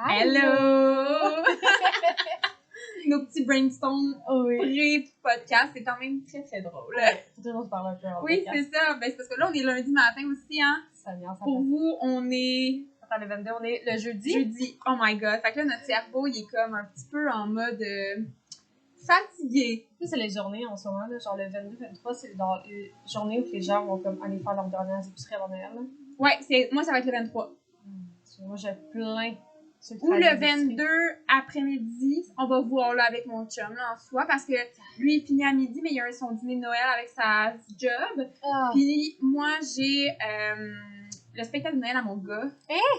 Hello! Nos petits brainstorms pré-podcast, c'est quand même très, très drôle. Faut toujours se parler un peu en Oui, podcast. c'est ça. Ben, c'est parce que là, on est lundi matin aussi, hein. Ça vient, ça Pour passe. vous, on est Attends, le 22, on est le jeudi. jeudi. Oh my god. Fait que là, notre cerveau, il est comme un petit peu en mode fatigué. Ça, c'est les journées en ce moment, là, genre le 22-23, c'est dans les journées où les gens vont comme aller faire leurs dernières épiceries avant Noël. Là. Ouais, moi, ça va être le 23. Moi, j'ai plein. Ou le 22 après-midi, on va voir là avec mon chum là, en soi, parce que lui, il finit à midi, mais il a son dîner de Noël avec sa job. Ah. Puis moi, j'ai le spectacle de Noël à mon gars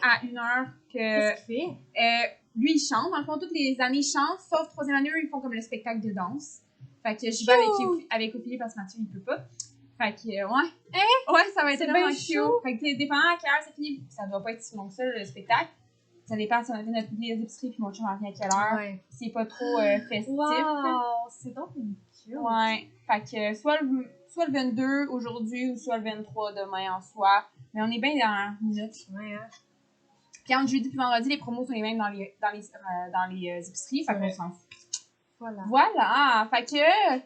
à 1h. Qu'est-ce qu'il fait? Lui, il chante. Dans le fond, toutes les années, il chante, sauf troisième année, eux, ils font comme le spectacle de danse. Fait que je vais avec Ophélie parce que Mathieu, il peut pas. Fait que, ouais. Ouais, ça va être vraiment cute. Fait que, dépendant à quelle heure c'est fini, ça doit pas être si long que ça, le spectacle. Ça dépend si on a fait notre épicerie puis mon chum en vient à quelle heure. Ouais. C'est pas trop festif. Wow, c'est donc cute. Ouais. Fait que, soit le 22 aujourd'hui ou soit le 23 demain en soi. Mais on est bien dans la minute. Ouais, hein. Puis entre jeudi puis vendredi, les promos sont les mêmes dans les épiceries. Fait qu'on s'en fout. Voilà. Fait que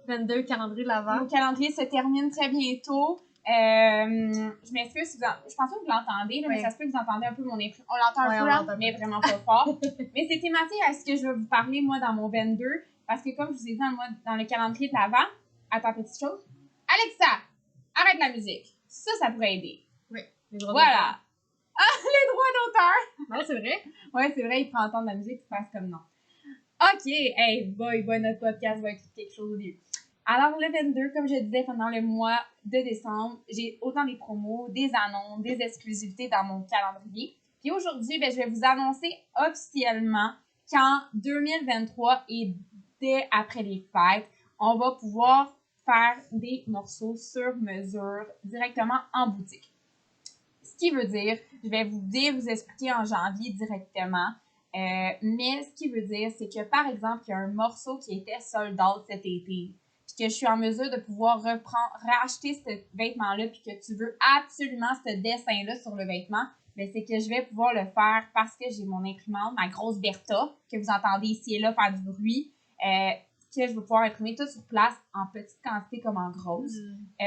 22 calendrier de l'Avent. Mon calendrier se termine très bientôt. Je m'excuse si je pense que vous l'entendez, là, mais ça se peut que vous entendez un peu mon imprimé. On l'entend un peu là, mais vraiment pas fort. Mais c'est thématique à ce que je vais vous parler, moi, dans mon 22. Parce que comme je vous ai dit dans le calendrier de l'Avent, attends, petite chose. Alexa, arrête la musique. Ça pourrait aider. Oui, les droits voilà. Ah, les droits d'auteur! Non, c'est vrai? Ouais, c'est vrai, il prend entendre la musique et fasse comme non. OK, hey, boy, notre podcast va être quelque chose au début. Alors, le 22, comme je disais, pendant le mois de décembre, j'ai autant des promos, des annonces, des exclusivités dans mon calendrier. Puis aujourd'hui, je vais vous annoncer officiellement qu'en 2023 et dès après les fêtes, on va pouvoir faire des morceaux sur mesure directement en boutique. Ce qui veut dire, je vais vous expliquer en janvier directement. Mais ce qui veut dire, c'est que par exemple, il y a un morceau qui était sold out cet été, puis que je suis en mesure de pouvoir racheter ce vêtement-là, puis que tu veux absolument ce dessin-là sur le vêtement, ben c'est que je vais pouvoir le faire parce que j'ai mon imprimante, ma grosse Bertha, que vous entendez ici et là faire du bruit, que je vais pouvoir imprimer tout sur place en petite quantité comme en grosse.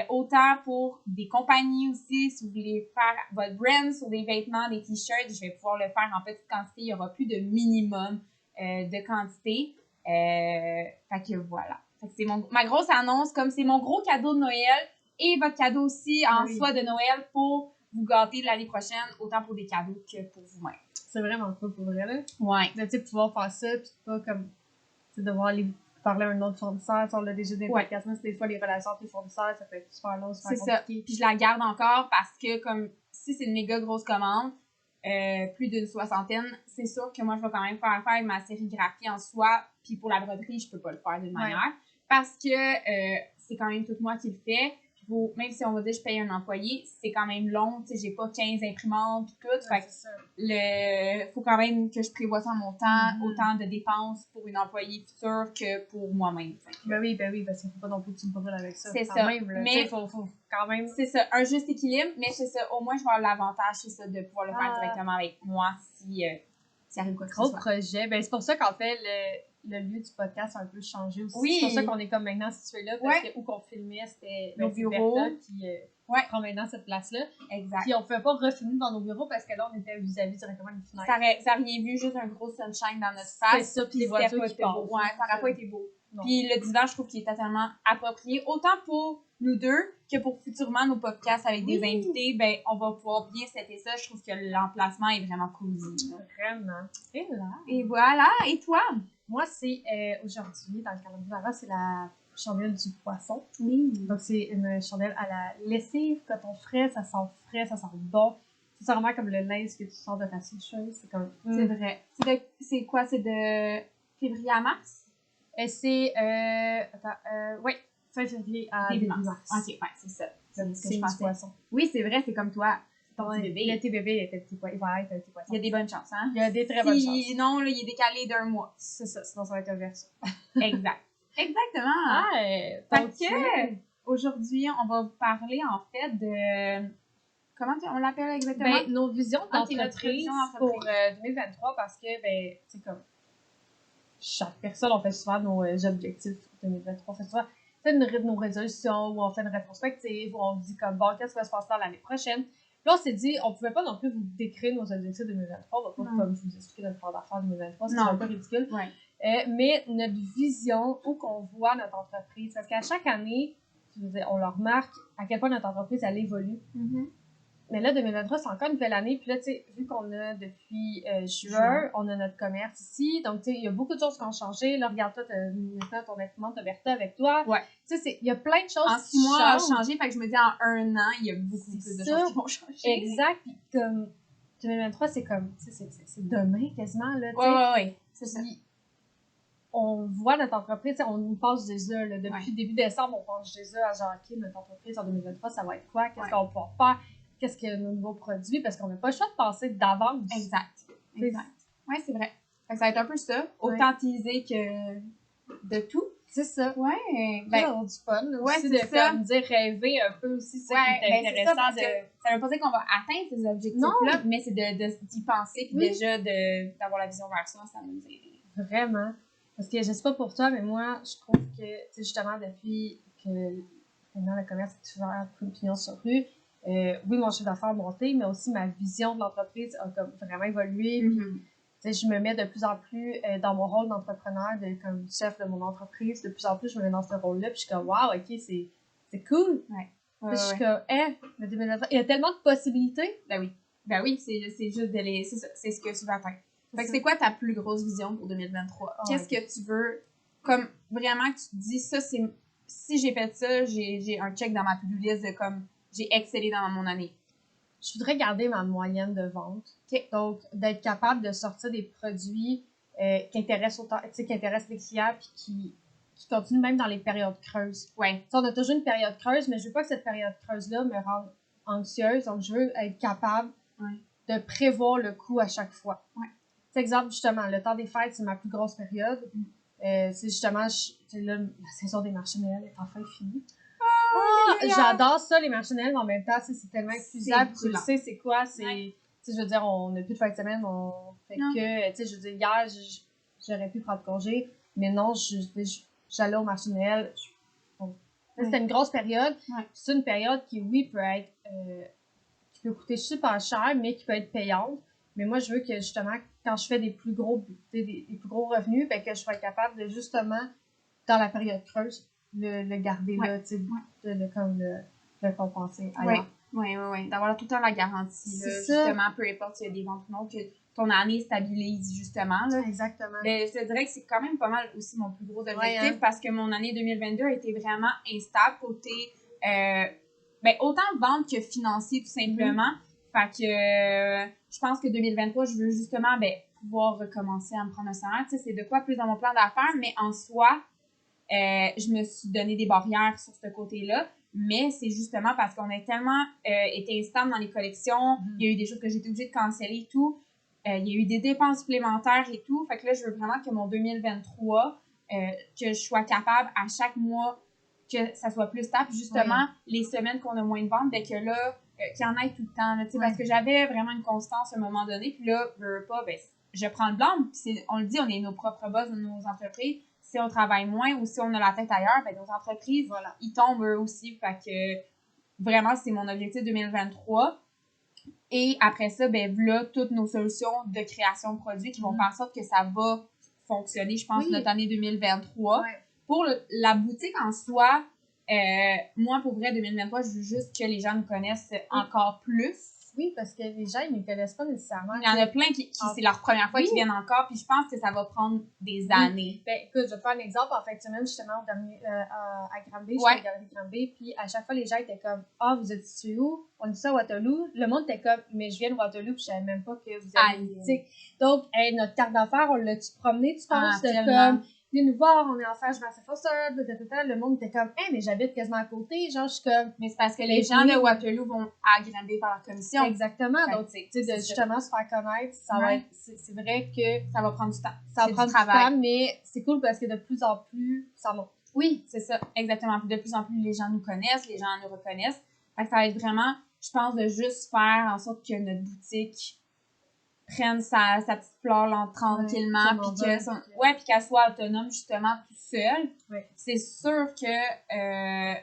Autant pour des compagnies aussi, si vous voulez faire votre brand sur des vêtements, des t-shirts, je vais pouvoir le faire en petite quantité. Il n'y aura plus de minimum de quantité. Fait que voilà. Fait que c'est ma grosse annonce, comme c'est mon gros cadeau de Noël et votre cadeau aussi en soi de Noël pour vous gâter l'année prochaine, autant pour des cadeaux que pour vous-même. C'est vraiment cool pour vrai, là. Ouais. De pouvoir faire ça, puis pas comme devoir aller parler à un autre fournisseur. On l'a déjà des podcasts, mais c'est des fois les relations entre les fournisseurs, ça peut être super long, super compliqué. C'est ça. Puis je la garde encore parce que comme si c'est une méga grosse commande, plus d'une 60aine, c'est sûr que moi je vais quand même faire affaire avec ma sérigraphie en soi. Puis pour la broderie, je peux pas le faire d'une manière parce que c'est quand même tout moi qui le fais. Même si on va dire que je paye un employé, c'est quand même long, tu sais, j'ai pas 15 imprimantes pis tout, fait que faut quand même que je prévoie ça en mon temps, autant de dépenses pour une employée future que pour moi-même. Ben oui, parce qu'il faut pas non plus que tu me brûles avec ça. C'est ça, même, là, mais faut quand même... C'est ça, un juste équilibre, mais c'est ça, au moins je vais avoir l'avantage, c'est ça, de pouvoir le faire directement avec moi si arrive quoi que ce soit. Gros projet, ben c'est pour ça qu'en fait, le lieu du podcast a un peu changé aussi. Oui. C'est pour ça qu'on est comme maintenant situé là, parce que où qu'on filmait, c'était nos bureaux. Bertha qui prend maintenant cette place-là. Exact. Puis on pouvait pas refilmer dans nos bureaux parce que là, on était vis-à-vis directement d'une fenêtre. Ça aurait rien vu, juste un gros sunshine dans notre face. C'est ça, puis les voitures qui passent. Ouais, ça aurait pas été beau. Non. Puis le divan, je trouve qu'il est totalement approprié, autant pour nous deux que pour futurement nos podcasts avec des invités. Ben, on va pouvoir bien setter ça. Je trouve que l'emplacement est vraiment cosy. Vraiment. Et voilà. Et toi? Moi, c'est aujourd'hui, dans le calendrier d'Avent, c'est la chandelle du poisson. Oui. Donc, c'est une chandelle à la lessive, coton frais, ça sent bon. C'est vraiment comme le linge que tu sors de ta sécheuse. C'est comme... C'est vrai. C'est quoi? C'est de février à mars? C'est, fin février à début mars. Ok, ouais, c'est ça. C'est ce que je pensais. Poisson. Oui, c'est vrai, c'est comme toi. Ton petit bébé. Le petit bébé était petit poisson. Il va être un petit poisson. Il y a des bonnes chances, hein? Il y a des très bonnes chances. Sinon, là, il est décalé d'un mois. C'est ça, sinon ça va être un verso. Exact. Exactement. Donc, aujourd'hui, on va vous parler, en fait, de on l'appelle exactement? Ben, nos visions notre d'entreprise vision pour d'entreprise. 2023 parce que, ben, c'est comme chaque personne, on fait souvent nos objectifs pour 2023. On fait souvent nos résolutions ou on fait une rétrospective ou on dit comme bon, qu'est-ce qui va se passer dans l'année prochaine. Là, on s'est dit, on pouvait pas non plus vous décrire nos objectifs 2023. On va pas comme vous expliquer notre plan d'affaires 2023, c'est un peu ridicule. Ouais. Mais notre vision, où qu'on voit notre entreprise, parce qu'à chaque année, je veux dire, on leur remarque à quel point notre entreprise, elle évolue. Mm-hmm. Mais là, 2023, c'est encore une nouvelle année. Puis là, tu sais, vu qu'on a depuis juin, on a notre commerce ici. Donc, tu sais, il y a beaucoup de choses qui ont changé. Là, regarde-toi, maintenant, ton imprimante Bertha avec toi. Ouais. Tu sais, il y a plein de choses en 6 mois, ça a changé. Fait que je me dis, en 1 an, il y a beaucoup plus de choses qui vont changer. Exact. Puis comme 2023, c'est comme, tu sais, c'est demain quasiment, là, tu sais. Ouais. C'est ça. On voit notre entreprise, on passe déjà, là, depuis début décembre, on pense déjà à genre, OK, notre entreprise en 2023, ça va être quoi? Qu'est-ce qu'on va pouvoir faire? Qu'est-ce que nos nouveaux produits? Parce qu'on n'a pas le choix de penser d'avance. Exact. Oui, c'est vrai. Fait que ça va être un peu ça. Autant teaser que de tout. C'est ça. Ouais. Ben, on a du fun. Aussi de comme dire rêver un peu aussi. C'est ça qui est intéressant. Ça veut pas dire qu'on va atteindre ces objectifs-là, mais c'est d'y penser puis déjà d'avoir la vision vers ça nous aide. Vraiment. Parce que je sais pas pour toi, mais moi, je trouve que, tu sais, justement, depuis que maintenant le commerce est ouvert pour une pignon sur rue, oui, mon chiffre d'affaires a monté, mais aussi ma vision de l'entreprise a comme vraiment évolué. Mm-hmm. Puis, je me mets de plus en plus dans mon rôle d'entrepreneur, comme chef de mon entreprise. De plus en plus, je me mets dans ce rôle-là. Puis je suis comme, wow, OK, c'est cool. Puis je suis comme, le 2023, il y a tellement de possibilités. Ben oui, c'est juste c'est ce que tu veux atteindre. Fait que c'est quoi ta plus grosse vision pour 2023? Qu'est-ce que tu veux, comme vraiment que tu te dis, ça, c'est, si j'ai fait ça, j'ai un check dans ma to-do list de comme, j'ai excellé dans mon année. Je voudrais garder ma moyenne de vente. Donc, d'être capable de sortir des produits qui intéressent autant, tu sais, qui intéressent les clients puis qui continuent même dans les périodes creuses. Ouais. T'sais, on a toujours une période creuse, mais je veux pas que cette période creuse-là me rende anxieuse. Donc, je veux être capable de prévoir le coût à chaque fois. Par exemple, justement, le temps des fêtes, c'est ma plus grosse période. C'est justement, là, la saison des marchés Noël est enfin finie. J'adore ça, les marchés Noël, mais en même temps, c'est tellement épuisant. Tu le sais, c'est quoi? Je veux dire, on n'a plus de fin de semaine, on fait que, tu sais, je veux dire, hier, j'aurais pu prendre congé, mais non, j'allais au marché Noël. C'était une grosse période. C'est une période qui, oui, peut être, qui peut coûter super cher, mais qui peut être payante. Mais moi, je veux que, justement, quand je fais des plus gros revenus, ben, que je sois capable de, justement, dans la période creuse, le garder là, tu sais, le compenser ailleurs. Oui. D'avoir tout le temps la garantie, là, justement, peu importe s'il y a des ventes ou non, que ton année stabilise, justement. Là. Exactement. Mais je te dirais que c'est quand même pas mal aussi mon plus gros objectif parce que mon année 2022 a été vraiment instable côté, autant vente que financier, tout simplement. Fait que je pense que 2023, je veux justement pouvoir recommencer à me prendre un salaire. Tu sais, c'est de quoi plus dans mon plan d'affaires, mais en soi, je me suis donné des barrières sur ce côté-là, mais c'est justement parce qu'on a tellement été instable dans les collections, il y a eu des choses que j'ai été obligée de canceller et tout, il y a eu des dépenses supplémentaires et tout, fait que là, je veux vraiment que mon 2023, que je sois capable à chaque mois que ça soit plus stable, justement, les semaines qu'on a moins de ventes, que là, qu'il y en ait tout le temps, là, parce que j'avais vraiment une constance à un moment donné, puis là, je prends le blanc, puis on le dit, on est nos propres boss de nos entreprises. Si on travaille moins ou si on a la tête ailleurs, nos entreprises, ils tombent eux aussi. Fait que vraiment, c'est mon objectif 2023. Et après ça, voilà toutes nos solutions de création de produits qui vont faire en sorte que ça va fonctionner, je pense, notre année 2023. Pour la boutique en soi, moi, pour vrai, 2023, je veux juste que les gens nous connaissent encore plus. Oui, parce que les gens, ils ne me connaissent pas nécessairement. Il y en a plein qui c'est leur première fois qu'ils viennent encore, puis je pense que ça va prendre des années. Ben, écoute, je vais te faire un exemple. En fin de semaine, justement, à Granby, j'étais à Galerie Granby, puis à chaque fois, les gens étaient comme « Ah, vous êtes situé où? » On dit ça à Waterloo. Le monde était comme « Mais je viens de Waterloo, puis je savais même pas que vous avez... » Donc, notre carte d'affaires, on l'a-tu promené, tu penses? Comme... Venez nous voir, on est en stage Vincent Foster, le monde était comme, mais j'habite quasiment à côté, genre, je suis comme. Mais c'est parce que les gens de Waterloo vont agrandir par leur commission. Exactement, donc, tu sais, de justement se faire connaître, ça va être, c'est vrai que. Ça va prendre du temps. Ça va prendre du temps, mais c'est cool parce que de plus en plus, ça monte. Oui, c'est ça, exactement. De plus en plus, les gens nous connaissent, les gens nous reconnaissent. Fait que ça va être vraiment, je pense, de juste faire en sorte que notre boutique prenne sa petite fleur tranquillement, puis qu'elle soit autonome justement tout seule. Ouais. C'est sûr que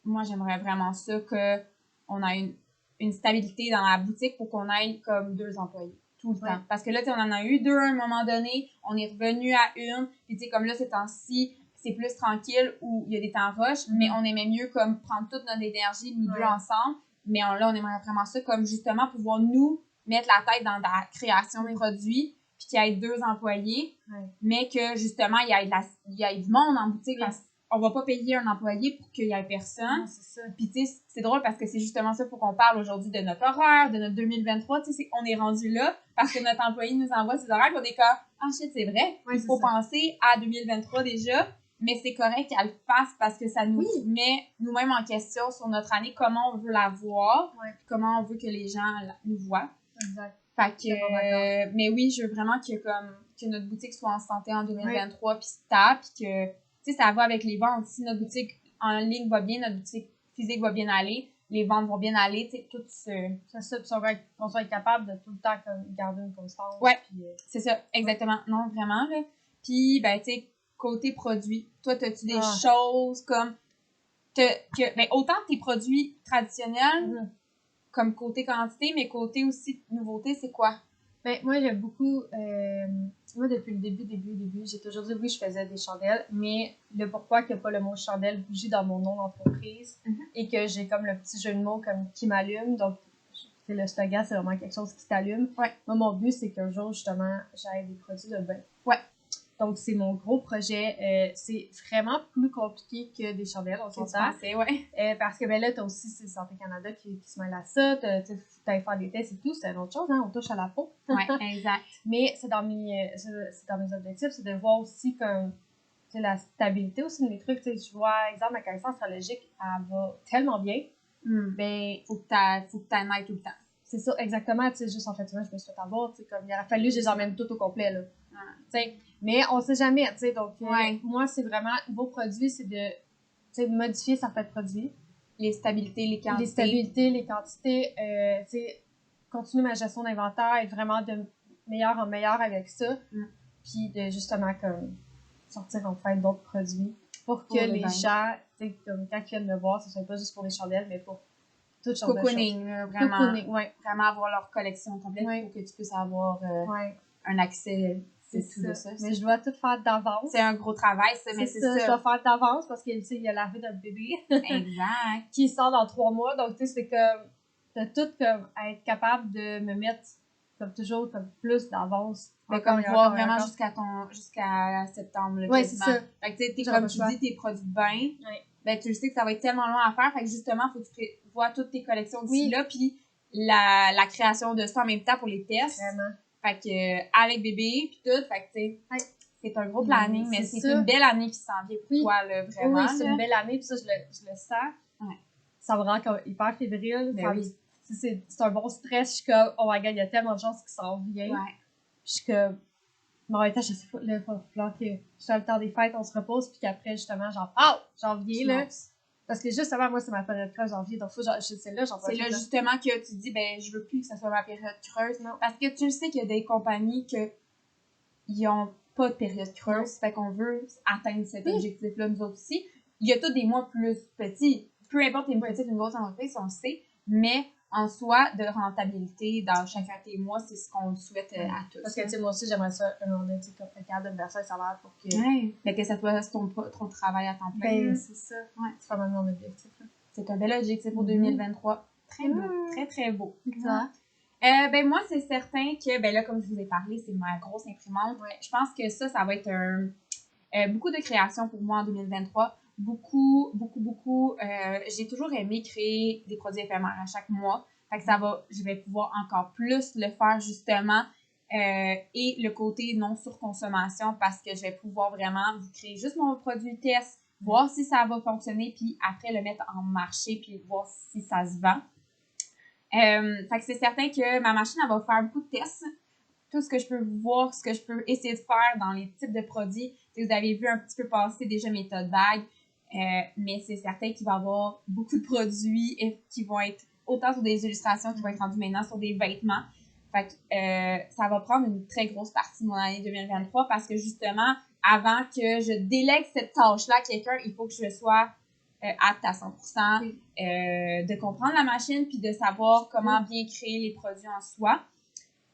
moi j'aimerais vraiment ça, qu'on ait une stabilité dans la boutique pour qu'on ait comme 2 employés tout le temps. Parce que là, on en a eu 2 à un moment donné, on est revenu à 1, puis tu sais, comme là, ces temps-ci, c'est plus tranquille où il y a des temps rush, mais on aimait mieux comme prendre toute notre énergie, nous deux ensemble, mais là, on aimerait vraiment ça comme justement pouvoir nous mettre la tête dans la création de produits, puis qu'il y ait 2 employés, mais que justement, il y ait du monde en boutique, parce qu'on va pas payer un employé pour qu'il y ait personne. Non, c'est ça. Puis tu sais, c'est drôle parce que c'est justement ça, faut qu'on parle aujourd'hui de notre horaire, de notre 2023, tu sais, on est rendu là parce que notre employé nous envoie ses horaires, puis on est comme, ah shit, c'est vrai, il faut penser à 2023 déjà, mais c'est correct qu'elle le fasse parce que ça nous met nous-mêmes en question sur notre année, comment on veut la voir, comment on veut que les gens nous voient. Exact. Fait que, mais oui, je veux vraiment que notre boutique soit en santé en 2023, puis stable, puis que, tu sais, ça va avec les ventes. Si notre boutique en ligne va bien, notre boutique physique va bien aller, les ventes vont bien aller, tu sais, tout ce... C'est ça, puis qu'on soit capable de tout le temps garder une constance. Ouais, c'est ça, exactement. Non, vraiment, là. Puis, ben, tu sais, côté produit, toi, t'as-tu des choses comme... ben, autant tes produits traditionnels, comme côté quantité, mais côté aussi nouveauté, c'est quoi? Ben, moi, j'aime beaucoup... moi, depuis le début, j'ai toujours dit oui, je faisais des chandelles, mais le pourquoi qu'il n'y a pas le mot chandelle bougie dans mon nom d'entreprise et que j'ai comme le petit jeu de mots comme qui m'allume. Donc, c'est le slogan, c'est vraiment quelque chose qui t'allume. Ouais. Moi, mon but, c'est qu'un jour, justement, j'aille des produits de bain. Ouais. Donc, c'est mon gros projet. C'est vraiment plus compliqué que des chandelles, on s'entend. Parce que ben là, t'as aussi Santé Canada qui se mêle à ça. T'as faire des tests et tout, c'est une autre chose, hein, on touche à la peau. Oui, exact. Mais c'est dans mes objectifs, c'est de voir aussi comme la stabilité aussi de mes trucs. Je vois, exemple, ma connaissance astrologique, elle va tellement bien. Ben, faut que t'en ailles tout le temps. C'est ça, exactement. Juste en fait, je me suis fait avoir. Comme il aurait fallu que je les emmène tout au complet. Là. Mais on sait jamais. Donc, moi, c'est vraiment, vos produits, c'est de modifier certains produits. Les stabilités, les quantités. Les stabilités, les quantités. Continuer ma gestion d'inventaire, être vraiment de meilleur en meilleur avec ça. Puis de justement comme sortir en fait d'autres produits pour que les gens, comme quand ils viennent me voir, ce ne soit pas juste pour les chandelles, mais pour toutes sortes de choses. Vraiment. Cocooning, vraiment avoir leur collection complète pour que tu puisses avoir un accès. C'est tout ça. De ça. Mais je dois tout faire d'avance. C'est un gros travail, ça, mais c'est ça. Je dois faire d'avance parce qu'il y a l'arrivée d'un bébé. Exact. Qui sort dans 3 mois. Donc, tu sais, c'est comme, de tout comme, être capable de me mettre, comme toujours, comme plus d'avance. Mais comme voir vraiment jusqu'à septembre. Oui, c'est ça. Fait que, tu sais, comme tu dis, tes produits de bain, ben, tu le sais que ça va être tellement long à faire. Fait que justement, faut que tu vois toutes tes collections d'ici là, puis la création de ça en même temps pour les tests. Vraiment. Fait que, avec bébé, puis tout, fait que, tu sais, c'est un gros planning, mais c'est une belle année qui s'en vient pour toi, là, vraiment. Oui, c'est une belle année, puis ça, je le sens. Ouais. Ça me rend comme hyper fébrile. Ben c'est un bon stress. Je suis comme, oh my god, il y a tellement de choses qui s'en viennent. Ouais. Je suis comme, mais en même temps, je sais pas, là, il va falloir que, sur le temps des fêtes, on se repose, puis qu'après, justement, janvier, là. Parce que justement, moi, c'est ma période creuse, janvier, donc c'est là, C'est là, justement, que tu dis, ben, je veux plus que ça soit ma période creuse. Non. Parce que tu le sais qu'il y a des compagnies qui ont pas de période creuse, fait qu'on veut atteindre cet objectif-là, nous autres aussi. Il y a tous des mois plus petits. Peu importe une petite ou une grosse entreprise, on le sait, mais en soi, de rentabilité dans chacun des mois, c'est ce qu'on souhaite à tous. Parce que, tu sais, moi aussi, j'aimerais ça, un moment donné, tu sais, comme quelqu'un de me verser un salaire pour que... mais que ça soit ton travail à temps plein. Ben, c'est ça. Ouais. C'est vraiment mon objectif. Là. C'est un bel objectif pour 2023. Très beau. Très, très beau. Ça. Ben, moi, c'est certain que, ben là, comme je vous ai parlé, c'est ma grosse imprimante. Je pense que ça va être beaucoup de création pour moi en 2023. Beaucoup. J'ai toujours aimé créer des produits éphémères à chaque mois. Fait que je vais pouvoir encore plus le faire justement. Et le côté non-surconsommation parce que je vais pouvoir vraiment vous créer juste mon produit test, voir si ça va fonctionner, puis après le mettre en marché, puis voir si ça se vend. Fait que c'est certain que ma machine, elle va faire beaucoup de tests. Tout ce que je peux voir, ce que je peux essayer de faire dans les types de produits. Vous avez vu un petit peu passer déjà mes tote bags. Mais c'est certain qu'il va y avoir beaucoup de produits qui vont être autant sur des illustrations qui vont être rendues maintenant sur des vêtements. Fait que ça va prendre une très grosse partie de mon année 2023 parce que justement, avant que je délègue cette tâche-là à quelqu'un, il faut que je sois apte à 100%, de comprendre la machine puis de savoir comment bien créer les produits en soi.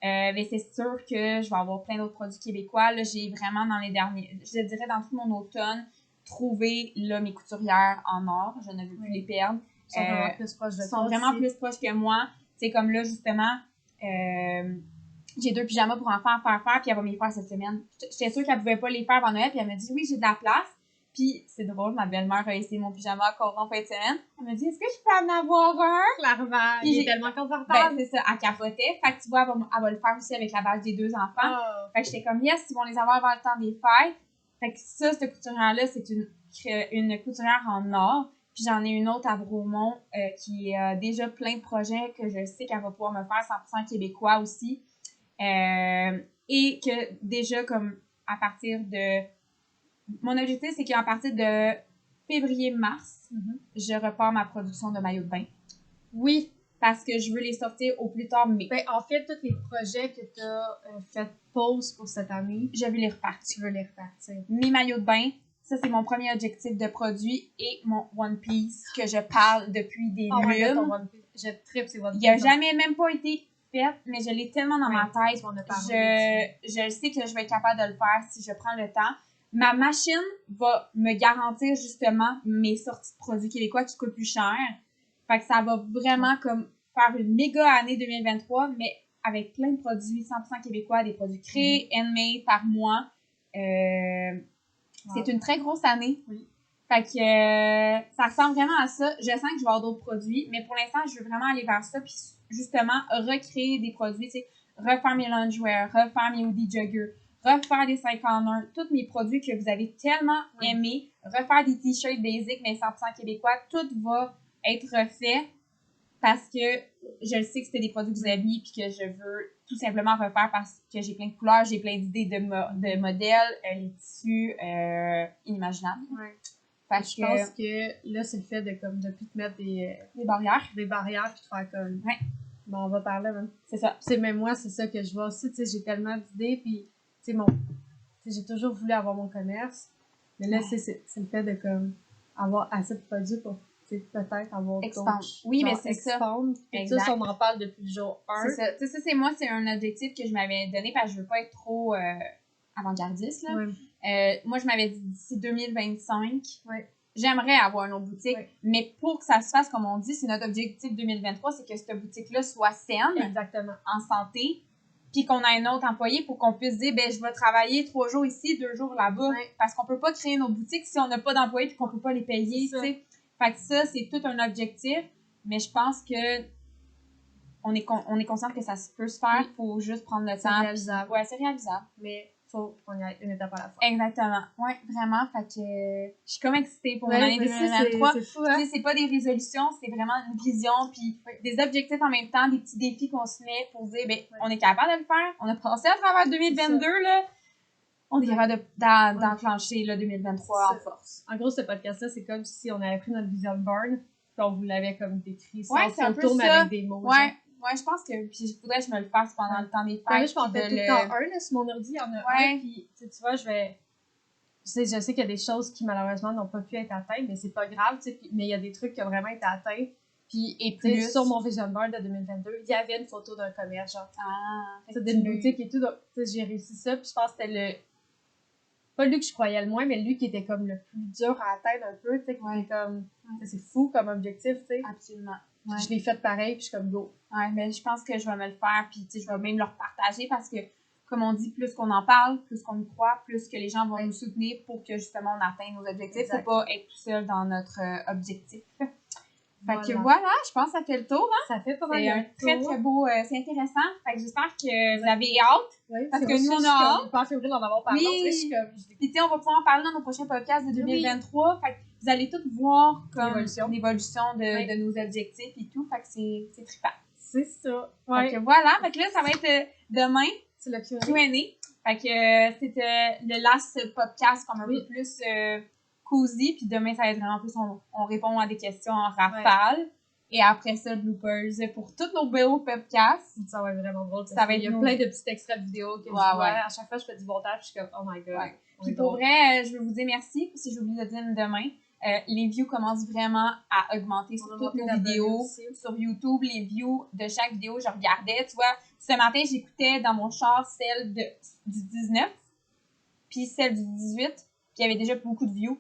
Mais c'est sûr que je vais avoir plein d'autres produits québécois. Là, j'ai vraiment dans les derniers, je dirais dans tout mon automne, trouvé là, mes couturières en or. Je ne veux plus les perdre. Ils sont vraiment plus proches de toi. Ils sont vraiment plus proches que moi. C'est comme là, justement, j'ai 2 pyjamas pour enfants à faire, puis elle va m'y faire cette semaine. J'étais sûre qu'elle pouvait pas les faire avant Noël, puis elle m'a dit oui, j'ai de la place. Puis c'est drôle, ma belle-mère a essayé mon pyjama à Coron en fin de semaine. Elle m'a dit est-ce que je peux en avoir un? Clairement, il est tellement confortable. Ben, c'est ça, elle capotait. Fait que tu vois, elle va le faire aussi avec la base des 2 enfants. Oh. Fait que j'étais comme yes, ils vont les avoir avant le temps des fêtes. Fait que ça, cette couturière-là, c'est une couturière en or. Puis j'en ai une autre à Bromont qui a déjà plein de projets que je sais qu'elle va pouvoir me faire 100% québécois aussi. Et que déjà, comme à partir de... Mon objectif, c'est qu'à partir de février-mars, je repars ma production de maillots de bain. Oui. Parce que je veux les sortir au plus tard mai. Ben, en fait, tous les projets que tu as fait pause pour cette année, je veux les repartir. Tu veux les repartir. Mes maillots de bain, ça, c'est mon premier objectif de produit et mon One Piece que je parle depuis des lunes. Je tripe ces One Piece. Il n'a jamais même pas été fait, mais je l'ai tellement dans ma tête. Je sais que je vais être capable de le faire si je prends le temps. Ma machine va me garantir justement mes sorties de produits québécois qui coûtent plus cher. Fait que ça va vraiment comme faire une méga année 2023, mais avec plein de produits 100% québécois, des produits créés, handmade par moi. C'est une très grosse année. Oui. Fait que ça ressemble vraiment à ça. Je sens que je vais avoir d'autres produits, mais pour l'instant, je veux vraiment aller vers ça, puis justement, recréer des produits, tu sais, refaire mes loungewear, refaire mes hoodie jogger, refaire des 5 en 1, tous mes produits que vous avez tellement aimés, refaire des t-shirts basic, mais 100% québécois, tout va être refait parce que je le sais que c'était des produits que vous aviez puis que je veux tout simplement refaire parce que j'ai plein de couleurs, j'ai plein d'idées de modèles, les tissus inimaginables. Ouais. Je pense que là, c'est le fait de plus te mettre des barrières puis de faire comme bon, on va parler même. C'est ça. C'est même moi, c'est ça que je vois aussi, tu sais, j'ai tellement d'idées puis tu sais j'ai toujours voulu avoir mon commerce, mais là c'est le fait de comme avoir assez de produits pour peut-être avoir d'autres. Oui, mais c'est expandre. Ça. Ça, on en parle depuis le jour 1. C'est ça. Tu sais, c'est moi, c'est un objectif que je m'avais donné parce que je veux pas être trop avant-gardiste, là. Moi, je m'avais dit d'ici 2025, j'aimerais avoir une autre boutique, mais pour que ça se fasse, comme on dit, c'est notre objectif 2023, c'est que cette boutique-là soit saine, exactement, en santé, puis qu'on a un autre employé pour qu'on puisse dire, ben je vais travailler 3 jours ici, 2 jours là-bas, parce qu'on peut pas créer nos boutiques si on n'a pas d'employés puis qu'on peut pas les payer, tu sais. Fait que ça, c'est tout un objectif, mais je pense que on est conscient que ça peut se faire, faut juste prendre le temps. C'est réalisable. Ouais, c'est réalisable. Mais faut qu'on y aille une étape à la fois. Exactement. Ouais, vraiment. Fait que je suis comme excitée pour mon année 2023. C'est fou, hein? C'est pas des résolutions, c'est vraiment une vision, puis des objectifs en même temps, des petits défis qu'on se met pour dire, ben, on est capable de le faire. On a passé à travers 2022, là. On est capable d'enclencher le 2023 en force. En gros, ce podcast-là, c'est comme si on avait pris notre vision board, puis on vous l'avait comme décrit sans c'est un peu tourne ça. Avec des mots. Ouais, je pense que puis il faudrait que je me le fasse pendant le temps des fêtes. Moi, je m'en fais tout le temps un, là, sur mon ordi, il y en a un, puis tu vois, je sais qu'il y a des choses qui malheureusement n'ont pas pu être atteintes, mais c'est pas grave, tu sais, mais il y a des trucs qui ont vraiment été atteints. Puis, et plus sur mon vision board de 2022, il y avait une photo d'un commerce, genre. D'une boutique et tout, donc j'ai réussi ça, puis je pense que c'était pas lui que je croyais le moins, mais lui qui était comme le plus dur à atteindre un peu, tu sais, qui était comme, c'est fou comme objectif, tu sais. Absolument. Je l'ai fait pareil, puis je suis comme go. Ouais, mais je pense que je vais me le faire, puis tu sais, je vais même le repartager parce que, comme on dit, plus qu'on en parle, plus qu'on y croit, plus que les gens vont nous soutenir pour que justement on atteigne nos objectifs. Faut pas être tout seul dans notre objectif. Fait que voilà, je pense que ça fait le tour, hein? Ça fait pas mal. C'est un très très beau, c'est intéressant. Fait que j'espère que vous avez hâte. Parce que nous on a hâte. Pas février d'en avoir parlé. Puis tu sais, on va pouvoir en parler dans nos prochains podcasts de 2023. Fait que vous allez tous voir comme l'évolution de nos objectifs et tout. Fait que c'est trippant. C'est ça. Fait que voilà. Fait que là, ça va être demain. C'est le Q&A. Fait que c'était le last podcast comme un peu plus cosy, puis demain, ça va être vraiment plus, on répond à des questions en rafale. Et après ça, bloopers pour tous nos beaux podcasts. Ça va être vraiment drôle. Ça va être il y a plein de petits extraits de vidéos que je vois. À chaque fois, je fais du montage, je suis comme, oh my god. Puis pour vrai, je veux vous dire merci. Si j'oublie de dire demain, les views commencent vraiment à augmenter sur toutes nos vidéos. Sur YouTube, les views de chaque vidéo, je regardais. Tu vois, ce matin, j'écoutais dans mon char celle du 19, puis celle du 18, puis il y avait déjà beaucoup de views.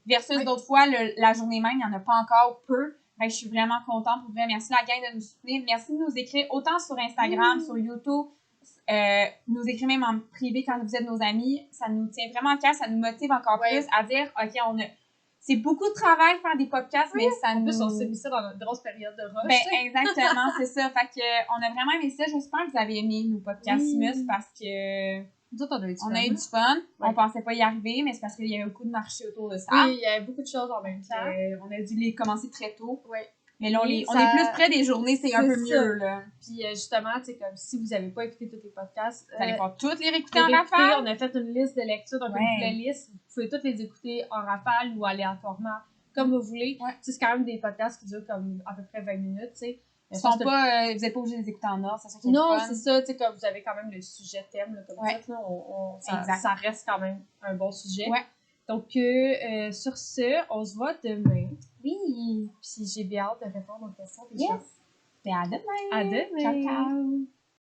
Versus d'autres fois, la journée même, il n'y en a pas encore peu. Fait que je suis vraiment contente. Pour vrai, merci la gang de nous soutenir. Merci de nous écrire autant sur Instagram, sur YouTube. Nous écrire même en privé quand vous êtes nos amis. Ça nous tient vraiment à cœur. Ça nous motive encore plus à dire, OK, c'est beaucoup de travail faire des podcasts, mais ça nous... En plus, on s'est mis ça dans notre grosse période de rush. Ben, exactement, c'est ça. Fait que, on a vraiment aimé ça. J'espère que vous avez aimé nos podcasts Mus parce que... Nous autres, on a eu du fun. On pensait pas y arriver, mais c'est parce qu'il y avait beaucoup de marchés autour de ça. Oui, il y avait beaucoup de choses en même temps. On a dû les commencer très tôt. Oui. Mais là, on est plus près des journées, c'est un peu mieux, là. Puis justement, tu sais, comme si vous n'avez pas écouté tous les podcasts, vous allez pas toutes les réécouter en rafale. On a fait une liste de lecture, donc une playlist. Vous pouvez toutes les écouter en rafale ou aléatoirement, comme vous voulez. C'est quand même des podcasts qui durent comme à peu près 20 minutes, tu sais. Vous n'êtes pas obligés de les écouter en ordre, c'est ça qui est non, le fun. c'est ça, tu sais, comme vous avez quand même le sujet thème, là, comme ça reste quand même un bon sujet. Donc, sur ce, on se voit demain. Oui. Puis j'ai bien hâte de répondre aux questions. Yes. Et à demain. À demain. Ciao, ciao.